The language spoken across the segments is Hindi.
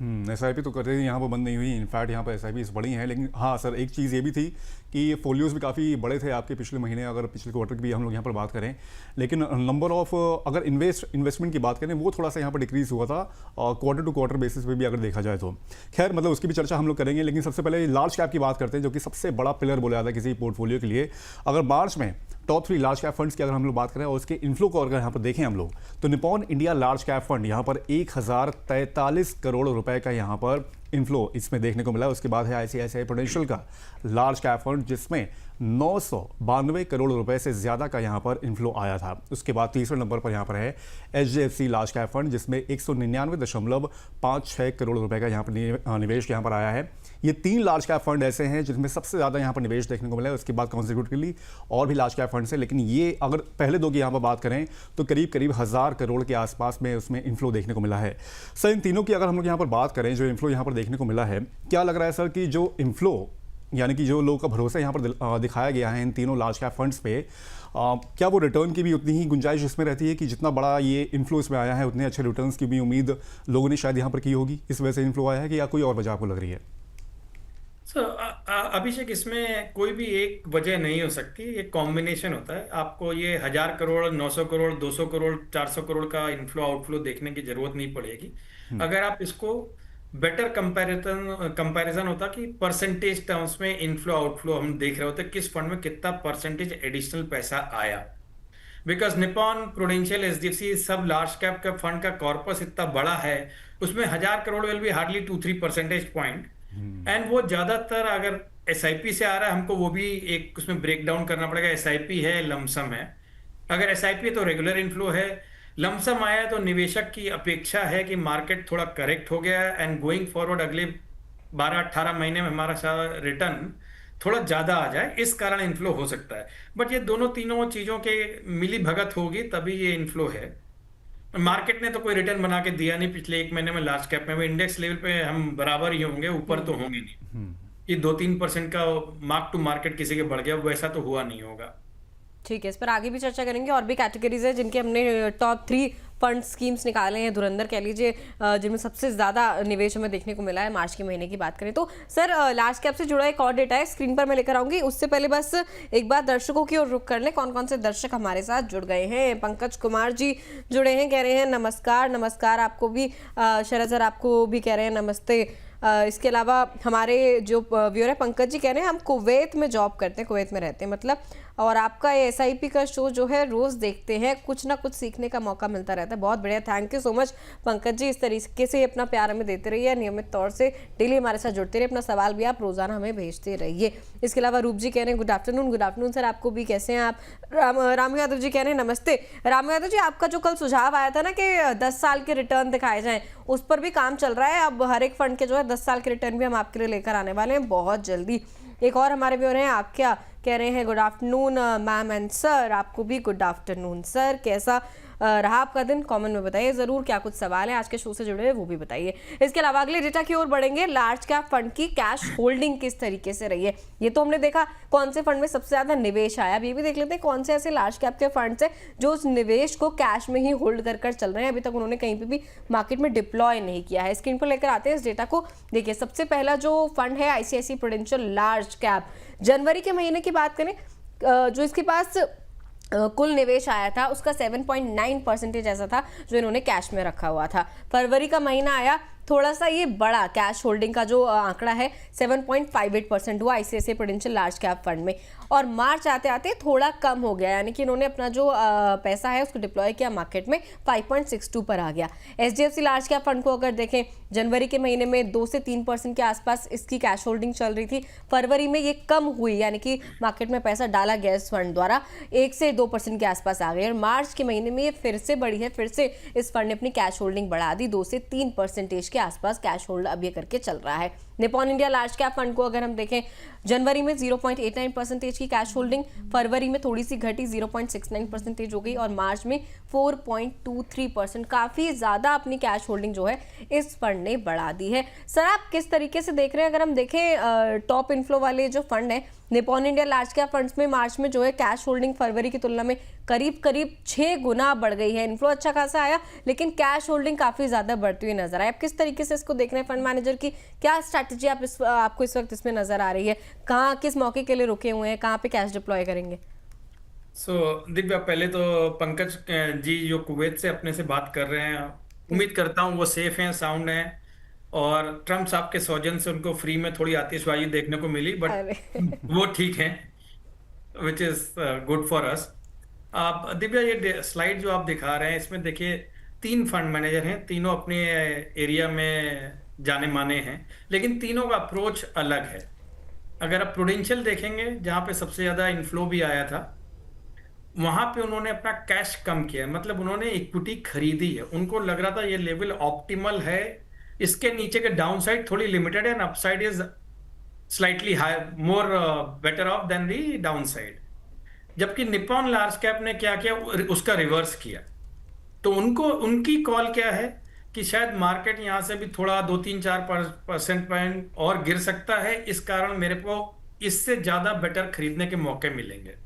एसआईपी तो करते ही यहाँ पर बंद नहीं हुई, इनफैक्ट यहाँ पर एसआईपी बढ़ी हैं। लेकिन हाँ सर, एक चीज़ ये भी थी कि फोलियोज भी काफ़ी बड़े थे आपके पिछले महीने, अगर पिछले क्वार्टर की भी हम लोग यहाँ पर बात करें। लेकिन नंबर ऑफ अगर इन्वेस्टमेंट की बात करें वो थोड़ा सा यहाँ पर डिक्रीज हुआ था क्वार्टर टू क्वार्टर बेसिस पे भी अगर देखा जाए तो। खैर मतलब उसकी भी चर्चा हम लोग करेंगे, लेकिन सबसे पहले लार्ज कैप की बात करते हैं, जो कि सबसे बड़ा पिलर बोला जाता है किसी पोर्टफोलियो के लिए। अगर मार्च में टॉप 3 लार्ज कैप फंड्स की अगर हम लोग बात करें और उसके इन्फ्लो को अगर यहाँ पर देखें हम लोग, तो Nippon India large cap fund यहाँ पर 1043 करोड़ रुपए का यहाँ पर इन्फ्लो इसमें देखने को मिला। उसके बाद है आईसीआईसीआई प्रूडेंशियल का लार्ज कैप फंड, जिसमें 992 करोड़ रुपए से ज़्यादा का यहाँ पर इन्फ्लो आया था। उसके बाद तीसरे नंबर पर यहाँ पर है एचडीएफसी लार्ज कैप फंड, जिसमें 199.56 करोड़ रुपए का यहाँ पर निवेश यहाँ पर आया है। ये 3 लार्ज कैप फंड ऐसे हैं जिसमें सबसे ज़्यादा यहाँ पर निवेश देखने को मिला है। उसके बाद कॉन्सिक्यूटिवली और भी लार्ज कैप फंड्स हैं, लेकिन ये अगर पहले दो की यहाँ पर बात करें तो करीब 1000 करोड़ के आसपास में उसमें इन्फ्लो देखने को मिला है। सर इन तीनों की अगर हम लोग यहाँ पर बात करें, जो इन्फ्लो यहाँ पर देखने को मिला है, क्या लग रहा है सर कि जो इन्फ्लो यानी कि जो लोगों का भरोसा यहाँ पर दिखाया गया है इन तीनों लार्ज कैप फंड्स पे, क्या वो रिटर्न की भी उतनी ही गुंजाइश इसमें रहती है कि जितना बड़ा ये इन्फ्लो इसमें आया है उतने अच्छे रिटर्न्स की भी उम्मीद लोगों ने शायद यहाँ पर की होगी, इस वजह से इन्फ्लो आया है, कि या कोई और वजह आपको लग रही है? अभिषेक, इसमें कोई भी एक वजह नहीं हो सकती, एक कॉम्बिनेशन होता है। आपको ये 1000 करोड़, 900 करोड़, 200 करोड़, 400 करोड़ का इनफ्लो आउटफ्लो देखने की जरूरत नहीं पड़ेगी। अगर आप इसको बेटर कंपैरिजन होता कि परसेंटेज टर्म्स में इनफ्लो आउटफ्लो हम देख रहे होते, किस फंड में कितना परसेंटेज एडिशनल पैसा आया। बिकॉज निपॉन प्रूडेंशियल एचडीएफसी सब लार्ज कैप का फंड का कॉर्पस इतना बड़ा है, उसमें 1000 crore will be hardly 2-3 percentage point. And वो ज्यादातर अगर एसआईपी से आ रहा है, हमको वो भी एक उसमें ब्रेक डाउन करना पड़ेगा। एसआईपी है, लमसम है। अगर एसआईपी है तो रेगुलर इनफ्लो है, लमसम आया तो निवेशक की अपेक्षा है कि मार्केट थोड़ा करेक्ट हो गया है एंड गोइंग फॉरवर्ड अगले 12-18 महीने में हमारा रिटर्न थोड़ा ज्यादा आ जाए, इस कारण इनफ्लो हो सकता है। बट ये दोनों तीनों चीजों के मिली भगत होगी तभी ये इनफ्लो है। मार्केट ने तो कोई रिटर्न बना के दिया नहीं पिछले एक महीने में। लार्ज कैप में इंडेक्स लेवल पे हम बराबर ही होंगे, ऊपर तो होंगे नहीं। ये 2-3% का मार्क टू मार्केट किसी के बढ़ गया, वैसा तो हुआ नहीं होगा। ठीक है, इस पर आगे भी चर्चा करेंगे। और भी कैटेगरीज है जिनके हमने टॉप 3 फंड स्कीम्स निकाले हैं, धुरंधर कह लीजिए, जिनमें सबसे ज़्यादा निवेश हमें देखने को मिला है मार्च के महीने की बात करें तो। सर लार्ज कैप से जुड़ा एक और डेटा है, स्क्रीन पर मैं लेकर आऊंगी। उससे पहले बस एक बार दर्शकों की ओर रुख कर लें, कौन कौन से दर्शक हमारे साथ जुड़ गए हैं। पंकज कुमार जी जुड़े हैं, कह रहे हैं नमस्कार। नमस्कार आपको भी। शरद सर आपको भी कह रहे हैं नमस्ते। इसके अलावा हमारे जो व्यूअर है पंकज जी कह रहे हैं हम कुवैत में जॉब करते हैं, कुवैत में रहते हैं मतलब, और आपका एसआईपी का शो जो है रोज देखते हैं, कुछ ना कुछ सीखने का मौका मिलता रहता है। बहुत बढ़िया, thank you so much Pankaj ji. इस तरीके से अपना प्यार हमें देते रहिए, नियमित तौर से डेली हमारे साथ जुड़ते रहिए, अपना सवाल भी आप रोजाना हमें भेजते रहिए। इसके अलावा रूप जी कह रहे हैं good afternoon. Good afternoon sir, आपको भी कैसे हैं आप। राम यादव जी कह रहे हैं नमस्ते। राम यादव जी, आपका जो कल सुझाव आया था ना कि 10 साल के रिटर्न दिखाए जाएं, उस पर भी काम चल रहा है। अब हर एक फंड के जो है 10 साल के रिटर्न भी हम आपके लिए लेकर आने वाले हैं बहुत जल्दी। एक और हमारे व्यूअर हैं आप क्या कह रहे हैं, good afternoon ma'am and sir. आपको भी गुड आफ्टरनून सर। कैसा रहा आपका दिन, कमेंट में बताइए जरूर। क्या कुछ सवाल है आज के शो से जुड़े हुए वो भी बताइए। इसके अलावा अगले डेटा की ओर बढ़ेंगे, लार्ज कैप फंड की कैश होल्डिंग किस तरीके से रही है। ये तो हमने देखा कौन से फंड में सबसे ज्यादा निवेश आया, अब ये भी देख लेते हैं कौन से ऐसे लार्ज कैप के फंड्स है जो उस निवेश को कैश में ही होल्ड कर चल रहे हैं, अभी तक उन्होंने कहीं पे भी मार्केट में डिप्लॉय नहीं किया है। स्क्रीन पर लेकर आते हैं इस डेटा को। देखिए सबसे पहला जो फंड है आईसीआईसीआई प्रूडेंशियल लार्ज कैप, जनवरी के महीने की बात करें, जो इसके पास कुल निवेश आया था उसका 7.9% ऐसा था जो इन्होंने कैश में रखा हुआ था। फरवरी का महीना आया, थोड़ा सा ये बड़ा कैश होल्डिंग का जो आंकड़ा है 7.58% हुआ ICICI prudential large cap fund में। और मार्च आते आते थोड़ा कम हो गया, यानी कि इन्होंने अपना जो पैसा है उसको डिप्लॉय किया मार्केट में, 5.62 पर आ गया। एचडीएफसी लार्ज कैप फंड को अगर देखें, जनवरी के महीने में 2 से 3% के आसपास इसकी कैश होल्डिंग चल रही थी। फरवरी में ये कम हुई, यानी कि मार्केट में पैसा डाला गया इस फंड द्वारा, 1 से 2% के आसपास आ गई। और मार्च के महीने में ये फिर से बढ़ी है, फिर से इस फंड ने अपनी कैश होल्डिंग बढ़ा दी, 2 से 3% के आसपास कैश होल्ड अब ये करके चल रहा है। Nippon India large cap fund को अगर हम देखें, जनवरी में 0.89% की कैश होल्डिंग, फरवरी में थोड़ी सी घटी 0.69% हो गई, और मार्च में 4.23%, काफी ज्यादा अपनी कैश होल्डिंग जो है इस फंड ने बढ़ा दी है। सर आप किस तरीके से देख रहे हैं, अगर हम देखें टॉप इनफ्लो वाले जो फंड है Nippon India large cap funds में मार्च में जो है कैश होल्डिंग फरवरी की तुलना में करीब 6 गुना बढ़ गई है। इन्फ्लो अच्छा खासा आया लेकिन कैश होल्डिंग काफी ज्यादा बढ़ती हुई नजर आई। आप किस तरीके से इसको देख रहे हैं फंड मैनेजर की क्या स्ट्रैटेजी आपको इस वक्त इसमें नजर आ रही है? कहाँ किस मौके के लिए रुके हुए हैं, कहाँ पे कैश डिप्लॉय करेंगे? दिव्या, पहले तो पंकज जी जो कुवैत से अपने से बात कर रहे हैं, उम्मीद करता हूँ वो सेफ हैं, साउंड हैं, और ट्रम्प साहब के सौजन से उनको फ्री में थोड़ी आतिशबाजी देखने को मिली, बट अरे वो ठीक है, which is good for us. आप दिव्या, ये स्लाइड जो आप दिखा रहे हैं इसमें देखिए 3 फंड मैनेजर हैं, तीनों अपने एरिया में जाने माने हैं, लेकिन तीनों का अप्रोच अलग है। अगर आप प्रूडेंशियल देखेंगे जहाँ पे सबसे ज्यादा इन्फ्लो भी आया था, वहां पे उन्होंने अपना कैश कम किया, मतलब उन्होंने इक्विटी खरीदी है। उनको लग रहा था ये लेवल ऑप्टिमल है, इसके नीचे के डाउन साइड थोड़ी लिमिटेड है, and upside is slightly high, more better off than the down side. जबकि निप्पॉन लार्ज कैप ने क्या किया, उसका रिवर्स किया। तो उनकी कॉल क्या है कि शायद मार्केट यहां से भी थोड़ा 2-3-4% पॉइंट और गिर सकता है, इस कारण मेरे को इससे ज्यादा बेटर खरीदने के मौके मिलेंगे।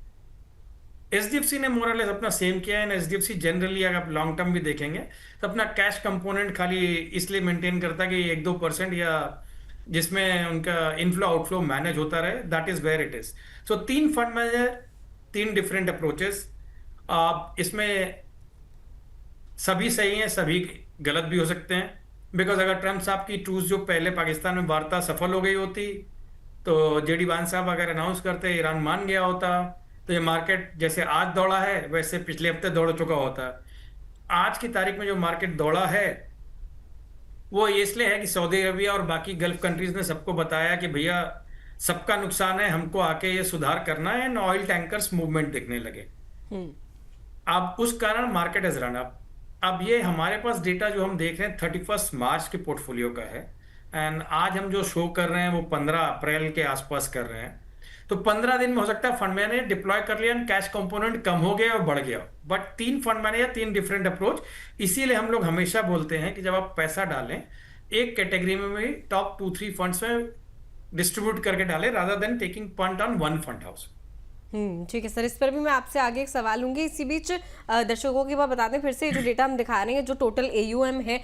एचडीएफसी ने मोरलेस अपना सेम किया है। एचडीएफसी जनरली अगर आप लॉन्ग टर्म भी देखेंगे तो अपना कैश कंपोनेंट खाली इसलिए मेंटेन करता है कि 1-2% या जिसमें उनका इनफ्लो आउटफ्लो मैनेज होता रहे, that is where it is. So 3 fund manager, 3 different approaches. आप इसमें सभी सही हैं, सभी गलत भी हो सकते हैं, बिकॉज अगर ट्रम्प साहब की ट्रूस जो पहले पाकिस्तान में वार्ता सफल हो गई होती तो जेडी वान साहब अगर अनाउंस करते ईरान मान गया होता, तो ये मार्केट जैसे आज दौड़ा है वैसे पिछले हफ्ते दौड़ चुका होता। आज की तारीख में जो मार्केट दौड़ा है वो इसलिए है कि सऊदी अरबिया और बाकी गल्फ कंट्रीज ने सबको बताया कि भैया सबका नुकसान है, हमको आके ये सुधार करना है, एंड ऑयल टैंकर्स मूवमेंट दिखने लगे। अब उस कारण मार्केट इज रन अप। अब ये हमारे पास डेटा जो हम देख रहे हैं 31 मार्च के पोर्टफोलियो का है, एंड आज हम जो शो कर रहे हैं वो 15 अप्रैल के आसपास कर रहे हैं। तो 15 दिन में हो सकता है फंड मैनेजर डिप्लॉय कर लिया, कैश कंपोनेंट कम हो गया और बढ़ गया, but 3 fund manager, 3 different approach. इसीलिए हम लोग हमेशा बोलते हैं कि जब आप पैसा डालें एक कैटेगरी में भी टॉप 2-3 फंड्स में डिस्ट्रीब्यूट करके डालें, rather than taking fund on one fund house. ठीक है सर, इस पर भी मैं आपसे आगे एक सवाल लूंगी। इसी बीच दर्शकों की बात बता दें फिर से, जो डेटा हम दिखा रहे हैं, जो टोटल AUM है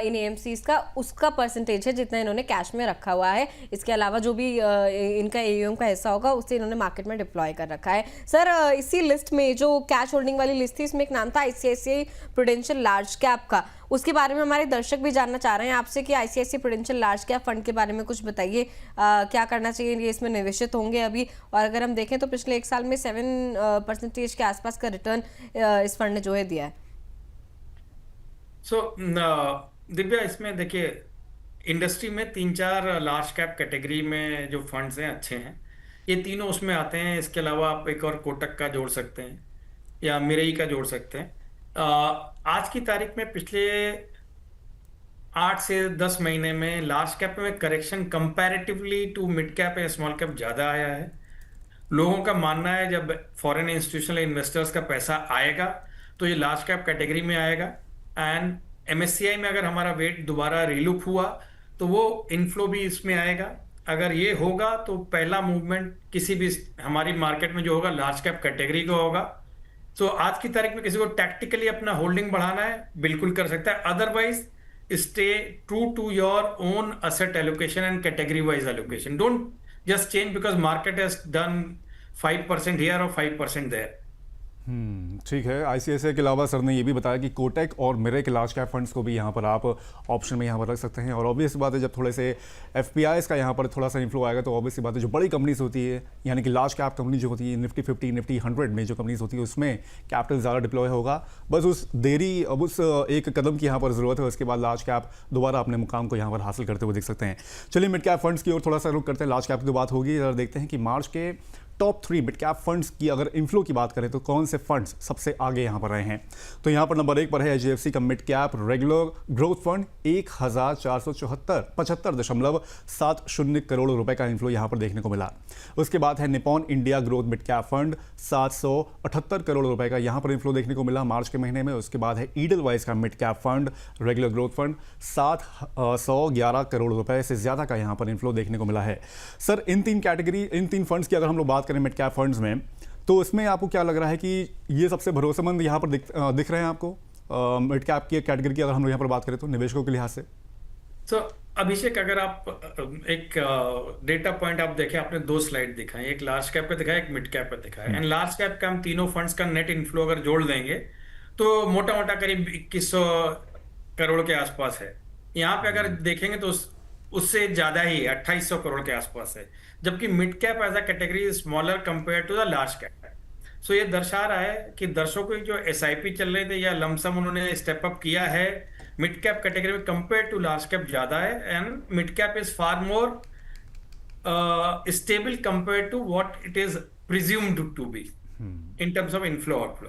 इन AMCs का, उसका परसेंटेज है जितना इन्होंने कैश में रखा हुआ है। इसके अलावा जो भी इनका AUM का हिस्सा होगा उससे इन्होंने मार्केट में डिप्लॉय कर रखा है। सर इसी लिस्ट में जो कैश होल्डिंग वाली लिस्ट थी, इसमें एक नाम था ICICI प्रूडेंशियल लार्ज कैप का, उसके बारे में हमारे दर्शक भी जानना चाह रहे हैं आपसे कि ICICI prudential large cap fund के बारे में कुछ बताइए, क्या करना चाहिए, ये इसमें निवेशित होंगे अभी? और अगर हम देखें तो पिछले 1 साल में 7% के आसपास का रिटर्न इस फंड ने जो है दिया है। दिव्या, इसमें देखिए इंडस्ट्री में 3-4 लार्ज कैप कैटेगरी में जो फंड्स हैं अच्छे हैं, ये तीनों उसमें आते हैं। इसके अलावा आप एक और कोटक का जोड़ सकते हैं या मिरई का जोड़ सकते हैं। आज की तारीख में पिछले 8 से 10 महीने में लार्ज कैप में correction comparatively to mid cap या स्मॉल कैप ज़्यादा आया है। लोगों का मानना है जब फॉरेन इंस्टीट्यूशनल इन्वेस्टर्स का पैसा आएगा तो ये लार्ज कैप कैटेगरी में आएगा, एंड MSCI में अगर हमारा वेट दोबारा रिलुक हुआ तो वो इनफ्लो भी इसमें आएगा। अगर ये होगा तो पहला मूवमेंट किसी भी हमारी मार्केट में जो होगा लार्ज कैप कैटेगरी का होगा। सो आज की तारीख में किसी को टैक्टिकली अपना होल्डिंग बढ़ाना है, बिल्कुल कर सकता है, otherwise stay true to your own asset allocation and category wise allocation. Don't just change because market has done 5% here और 5% देयर। ठीक है। ICICI के अलावा सर ने ये भी बताया कि कोटक और मिरई के लार्ज कैप फंड्स को भी यहाँ पर आप ऑप्शन में यहाँ पर रख सकते हैं। और ऑब्वियस बात है जब थोड़े से FPIs का यहाँ पर थोड़ा सा इन्फ्लो आएगा तो ऑब्वियस बात है जो बड़ी कंपनीज होती है, यानी कि लार्ज कैप कंपनी जो होती है, निफ्टी 50, निफ्टी 100 में जो कंपनीज होती है उसमें कैपिटल ज़्यादा डिप्लॉय होगा। बस उस देरी, अब उस एक कदम की यहाँ पर ज़रूरत है, उसके बाद लार्ज कैप दोबारा अपने मुकाम को यहाँ पर हासिल करते हुए देख सकते हैं। चलिए मिड कैप फंड्स की ओर थोड़ा सा रुक करते हैं। लार्ज कैप की तो बात होगी, देखते हैं कि मार्च के टॉप 3 मिड कैप फंड्स की अगर इन्फ्लो की बात करें तो कौन से फंड्स सबसे आगे यहाँ पर रहे हैं, तो यहाँ पर नंबर 1 पर है HDFC का mid cap regular growth fund 1475.70 crore रुपए का इन्फ्लो यहाँ पर देखने को मिला। उसके बाद है Nippon India growth mid cap fund 778 crore रुपए का यहाँ पर इन्फ्लो देखने को मिला मार्च के महीने में। उसके बाद है ईडलवाइज का mid cap fund regular growth fund 711 crore रुपए से ज्यादा का यहाँ पर इन्फ्लो देखने को मिला है। सर इन तीन फंड्स की अगर हम लोग बात करें मिड कैप फंड्स में, तो इसमें आपको क्या लग रहा है कि ये सबसे भरोसेमंद यहाँ पर दिख रहे हैं आपको मिड कैप की कैटेगरी की अगर हम लोग यहाँ पर बात करें तो निवेशकों के लिहाज से? तो अभिषेक, अगर आप एक डेटा पॉइंट आप देखें, आपने 2 स्लाइड दिखाए, एक लार्ज कैप पे दिखाया, एक मिड कैप पे दिखाया। एंड लार्ज कैप का हम तीनों फंड्स का नेट इन्फ्लो अगर जोड़ देंगे तो मोटा मोटा करीब 2100 करोड़ के आसपास है। यहाँ पे अगर देखेंगे तो उससे ज्यादा ही 2800 करोड़ के आसपास है, जबकि mid cap as a category smaller compare to the large cap. सो ये दर्शा रहा है कि दर्शकों की जो SIP चल रहे थे या लमसम उन्होंने स्टेप अप किया है मिड कैप कैटेगरी में कंपेयर टू लार्ज कैप ज्यादा है। And mid cap is far more stable compare to what it is presumed to be in terms of inflow outflow.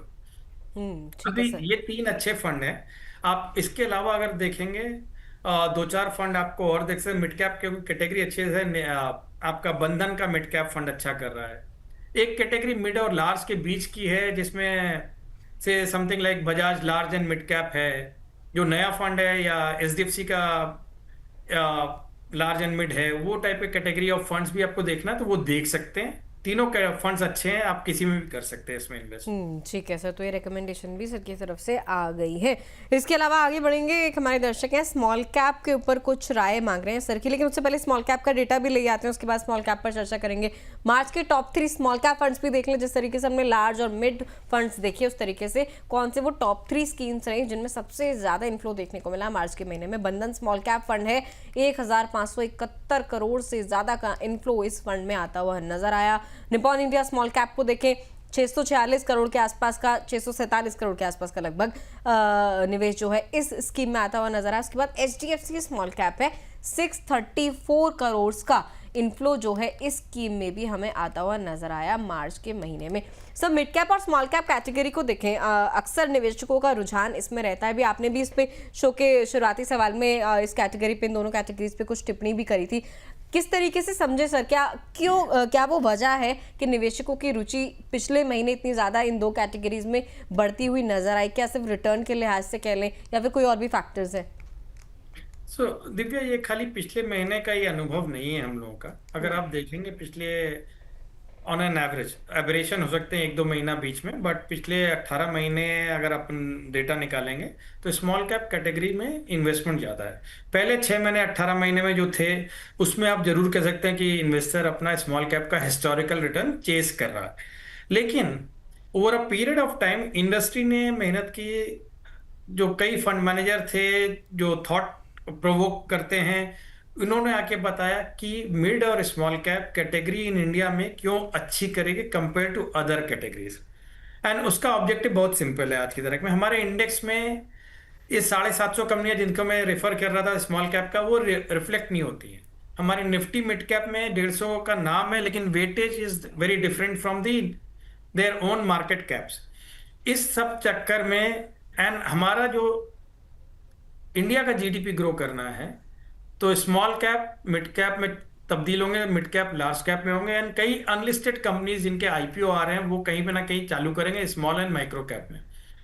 अभी ये 3 अच्छे फंड हैं। आप इसके अलावा अगर देखेंगे 2-4 फंड आपको और देख सकते हैं मिड कैप के कैटेगरी अच्छे से। आपका बंधन का मिड कैप फंड अच्छा कर रहा है। एक कैटेगरी मिड और लार्ज के बीच की है जिसमें से something like Bajaj large and mid cap है जो नया फंड है, या HDFC का लार्ज एंड मिड है। वो टाइप के कैटेगरी ऑफ फंड्स भी आपको देखना है तो वो देख सकते हैं। तीनों फंड्स अच्छे हैं, आप किसी में भी कर सकते हैं इसमें इन्वेस्ट। ठीक है सर, तो ये रिकमेंडेशन भी सर की तरफ से आ गई है। इसके अलावा आगे बढ़ेंगे, एक हमारे दर्शक हैं स्मॉल कैप के ऊपर कुछ राय मांग रहे हैं सर की, लेकिन उससे पहले स्मॉल कैप का डेटा भी ले आते हैं, उसके बाद स्मॉल कैप पर चर्चा करेंगे। मार्च के टॉप 3 स्मॉल कैप फंड्स भी देख लें, जिस तरीके से हमने लार्ज और मिड फंड्स देखे उस तरीके से कौन से वो टॉप 3 स्कीम्स रही जिनमें सबसे ज्यादा इन्फ्लो देखने को मिला मार्च के महीने में। बंधन स्मॉल कैप फंड है, 1571 करोड़ से ज्यादा का इन्फ्लो इस फंड में आता हुआ नजर आया। निपॉन इंडिया स्मॉल कैप को देखें 646 करोड़ के आसपास का, 647 करोड़ के आसपास का लगभग निवेश जो है इस स्कीम में आता हुआ नजर आया। उसके बाद HDFC स्मॉल कैप है, 634 करोड़ का इन्फ्लो जो है इस स्कीम में भी हमें आता हुआ नजर आया मार्च के महीने में। सब मिड कैप और स्मॉल कैप कैटेगरी को देखें, अक्सर निवेशकों का रुझान इसमें रहता है। भी आपने भी इस पे शो के शुरुआती सवाल में इस कैटेगरी पे, इन दोनों कैटेगरीज पे कुछ टिप्पणी भी करी थी। किस तरीके से समझे सर, क्या वो वजह है कि निवेशकों की रुचि पिछले महीने इतनी ज्यादा इन 2 कैटेगरीज में बढ़ती हुई नजर आई? क्या सिर्फ रिटर्न के लिहाज से कह लें या फिर कोई और भी फैक्टर्स है? दिव्या, ये खाली पिछले महीने का ही अनुभव नहीं है हम लोगों का। अगर आप देखेंगे पिछले ऑन एन एवरेज, एवरेशन हो सकते हैं 1-2 महीना बीच में, बट पिछले 18 महीने अगर अपन डेटा निकालेंगे तो स्मॉल कैप कैटेगरी में इन्वेस्टमेंट ज़्यादा है। पहले 6 महीने 18 महीने में जो थे उसमें आप जरूर कह सकते हैं कि इन्वेस्टर अपना स्मॉल कैप का हिस्टोरिकल रिटर्न चेस कर रहा है, लेकिन over a period of time industry ने मेहनत की। जो कई फंड मैनेजर थे जो थॉट प्रोवोक करते हैं, उन्होंने आके बताया कि मिड और small cap category in India में क्यों अच्छी करेगी compare to other categories. And उसका ऑब्जेक्टिव बहुत सिंपल है। आज की तारीख में हमारे इंडेक्स में ये 750 कंपनियां जिनको मैं रेफर कर रहा था स्मॉल कैप का, वो रिफ्लेक्ट नहीं होती हैं। हमारे निफ्टी मिड कैप में 150 का नाम है, लेकिन weightage is very different from their own market caps. इस सब चक्कर में एंड हमारा जो इंडिया का GDP ग्रो करना है तो स्मॉल कैप मिड कैप में तब्दील होंगे, मिड कैप लार्ज कैप में होंगे। एंड कई अनलिस्टेड कंपनीज जिनके IPO आ रहे हैं वो कहीं पे ना कहीं चालू करेंगे स्मॉल एंड माइक्रो कैप में।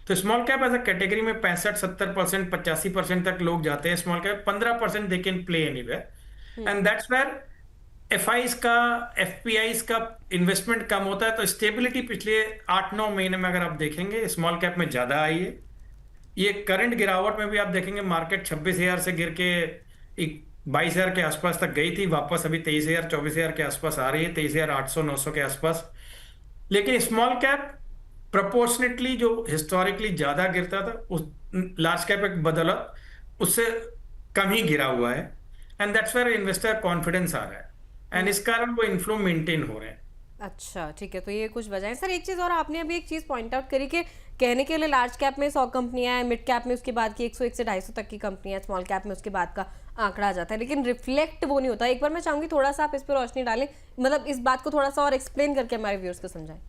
तो small cap as a category में 65-70%, 85% तक लोग जाते हैं small cap, 15% they can play anywhere. And that's where FIs का, FPIs का इन्वेस्टमेंट कम होता है। तो स्टेबिलिटी पिछले 8-9 महीने में अगर आप देखेंगे स्मॉल कैप में ज्यादा आई है। ये करंट गिरावट में भी आप देखेंगे मार्केट 26,000 से गिर के 22,000 के आसपास तक गई थी, वापस अभी 23,000 24,000 के आसपास आ रही है, 23,800-900 के आसपास। लेकिन स्मॉल कैप प्रोपोर्शनेटली जो हिस्टोरिकली ज्यादा गिरता था, उस लार्ज कैप एक बदौलत उससे कम ही गिरा हुआ है। And that's where investor confidence आ रहा है, एंड इस कारण वो इन्फ्लो मेंटेन हो रहे हैं। अच्छा, ठीक है, तो ये कुछ वजह है सर। एक चीज़ और, आपने अभी एक चीज़ पॉइंट आउट करी कि कहने के लिए लार्ज कैप में 100 कंपनियां हैं, मिड कैप में उसके बाद की 101 से 250 तक की कंपनियां, स्मॉल कैप में उसके बाद का आंकड़ा आ जाता है, लेकिन रिफ्लेक्ट वो नहीं होता। एक बार मैं चाहूंगी थोड़ा सा आप इस पर रोशनी डालें, मतलब इस बात को थोड़ा सा और एक्सप्लेन करके हमारे व्यूअर्स को समझाएं।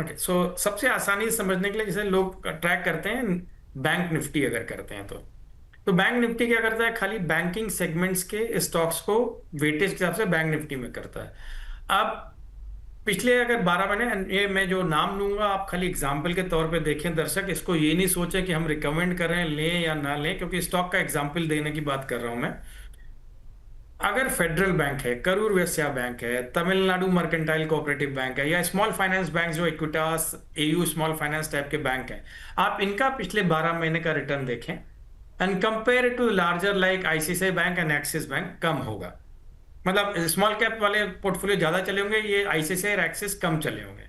ओके, सो सबसे आसानी से समझने के लिए जैसे लोग ट्रैक करते हैं बैंक निफ्टी, अगर करते हैं तो बैंक निफ्टी क्या करता है, खाली बैंकिंग सेगमेंट्स के स्टॉक्स को वेटेज के हिसाब से बैंक निफ्टी में करता है। अब पिछले अगर 12 महीने, ये मैं जो नाम लूंगा आप खाली एग्जाम्पल के तौर पे देखें दर्शक, इसको ये नहीं सोचें कि हम रिकमेंड कर रहे हैं लें या ना लें, क्योंकि स्टॉक का एग्जाम्पल देने की बात कर रहा हूं मैं। अगर फेडरल बैंक है, करूर वैश्य बैंक है, तमिलनाडु मर्केंटाइल कोऑपरेटिव बैंक है, या स्मॉल फाइनेंस बैंक जो Equitas, AU small finance type के बैंक हैं, आप इनका पिछले 12 महीने का रिटर्न देखें and compare to larger like ICICI bank and Axis bank, कम होगा। मतलब स्मॉल कैप वाले पोर्टफोलियो ज्यादा चले होंगे, ये आईसीआईसीआई और एक्सिस कम चले होंगे।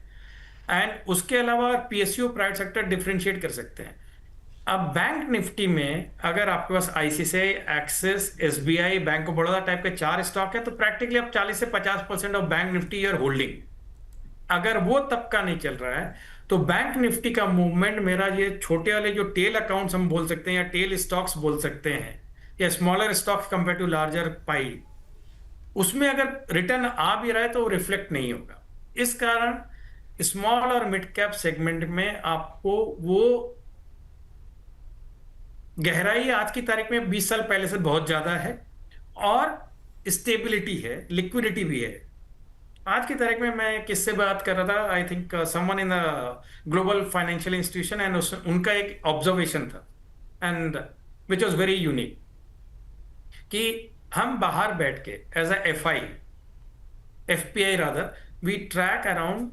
एंड उसके अलावा पीएसयू प्राइवेट सेक्टर डिफरेंशिएट कर सकते हैं। अब बैंक निफ्टी में अगर आपके पास ICICI, Axis, SBI, bank of Baroda type के 4 स्टॉक है, तो प्रैक्टिकली अब 40 से 50% of bank Nifty your holding. अगर वो तबका नहीं चल रहा है तो बैंक निफ्टी का मूवमेंट, मेरा ये छोटे वाले जो टेल अकाउंट्स हम बोल सकते हैं या टेल स्टॉक्स बोल सकते हैं, या smaller stocks compare to larger pie, उसमें अगर रिटर्न आ भी रहा है तो रिफ्लेक्ट नहीं होगा। इस कारण स्मॉल और मिड कैप सेगमेंट में आपको वो गहराई आज की तारीख में 20 साल पहले से बहुत ज्यादा है, और स्टेबिलिटी है, लिक्विडिटी भी है। आज की तारीख में मैं किससे बात कर रहा था, I think someone in the global financial institution, and उनका एक ऑब्जर्वेशन था and which was very unique, कि हम बाहर बैठ के as a FPI rather, we track around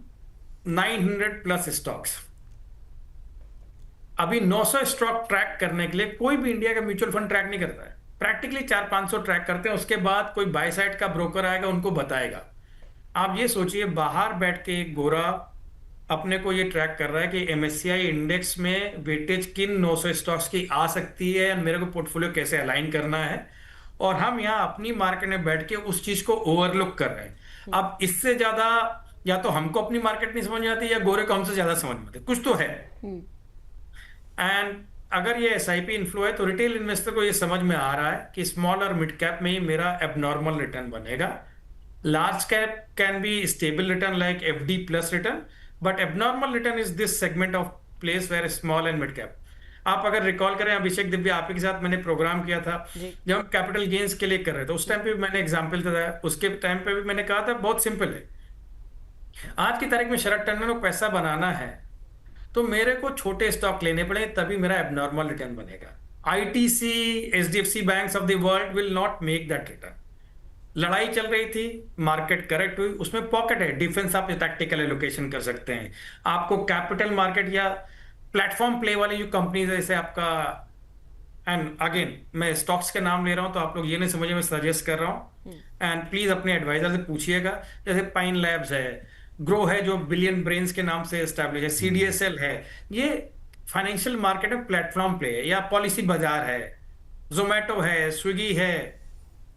900+ stocks. अभी 900 स्टॉक ट्रैक करने के लिए कोई भी इंडिया का म्यूचुअल फंड ट्रैक नहीं करता है, प्रैक्टिकली 400-500 ट्रैक करते हैं। उसके बाद कोई बाय साइड का ब्रोकर आएगा, उनको बताएगा। आप ये सोचिए, बाहर बैठ के एक गोरा अपने को ये ट्रैक कर रहा है कि एमएससीआई इंडेक्स में वेटेज किन 900 स्टॉक्स की आ सकती है, मेरे को पोर्टफोलियो कैसे अलाइन करना है, और हम यहाँ अपनी मार्केट में बैठ के उस चीज को ओवरलुक कर रहे हैं। अब इससे ज्यादा या तो हमको अपनी मार्केट नहीं समझ में आती, या गोरे को हमसे ज्यादा समझ में आती, कुछ तो है। एंड अगर ये एसआईपी इन्फ्लो है तो रिटेल इन्वेस्टर को ये समझ में आ रहा है कि स्मॉल और मिड कैप में ही मेरा एबनॉर्मल रिटर्न बनेगा। Large cap can be stable return like FD plus return, but abnormal return is this segment of place where small and mid cap. आप अगर रिकॉल करें, अभिषेक दिव्या आप ही के साथ मैंने प्रोग्राम किया था जब हम कैपिटल गेन्स के लिए कर रहे थे, उस टाइम पे भी मैंने एग्जाम्पल दिया, उसके टाइम पे भी मैंने कहा था बहुत सिंपल है। आज की तारीख में शरद टंडन को पैसा बनाना है तो मेरे को छोटे स्टॉक लेने पड़े, तभी मेरा एबनॉर्मल रिटर्न बनेगा। ITC, HDFC banks of the world will not make that return. लड़ाई चल रही थी, मार्केट करेक्ट हुई, उसमें पॉकेट है, डिफेंस आप टैक्टिकल एलोकेशन कर सकते हैं। आपको कैपिटल मार्केट या प्लेटफॉर्म प्ले वाली जो कंपनीज है, जैसे आपका, एंड अगेन मैं स्टॉक्स के नाम ले रहा हूं तो आप लोग ये नहीं समझे मैं सजेस्ट कर रहा हूं, एंड प्लीज अपने एडवाइजर से पूछिएगा। जैसे पाइन लैब्स है, ग्रो है जो बिलियन ब्रेन्स के नाम से एस्टैब्लिश है, सीडीएसएल है, ये फाइनेंशियल मार्केट में प्लेटफॉर्म प्ले है, या पॉलिसी बाजार है, जोमेटो है, स्विगी है।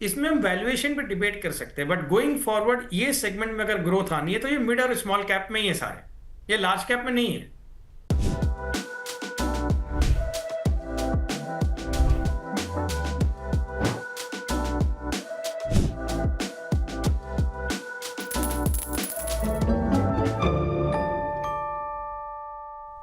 इसमें हम वैल्यूएशन पे डिबेट कर सकते हैं, बट गोइंग फॉरवर्ड ये सेगमेंट में अगर ग्रोथ आनी है तो ये मिड और स्मॉल कैप में ही है सारे, ये लार्ज कैप में नहीं है।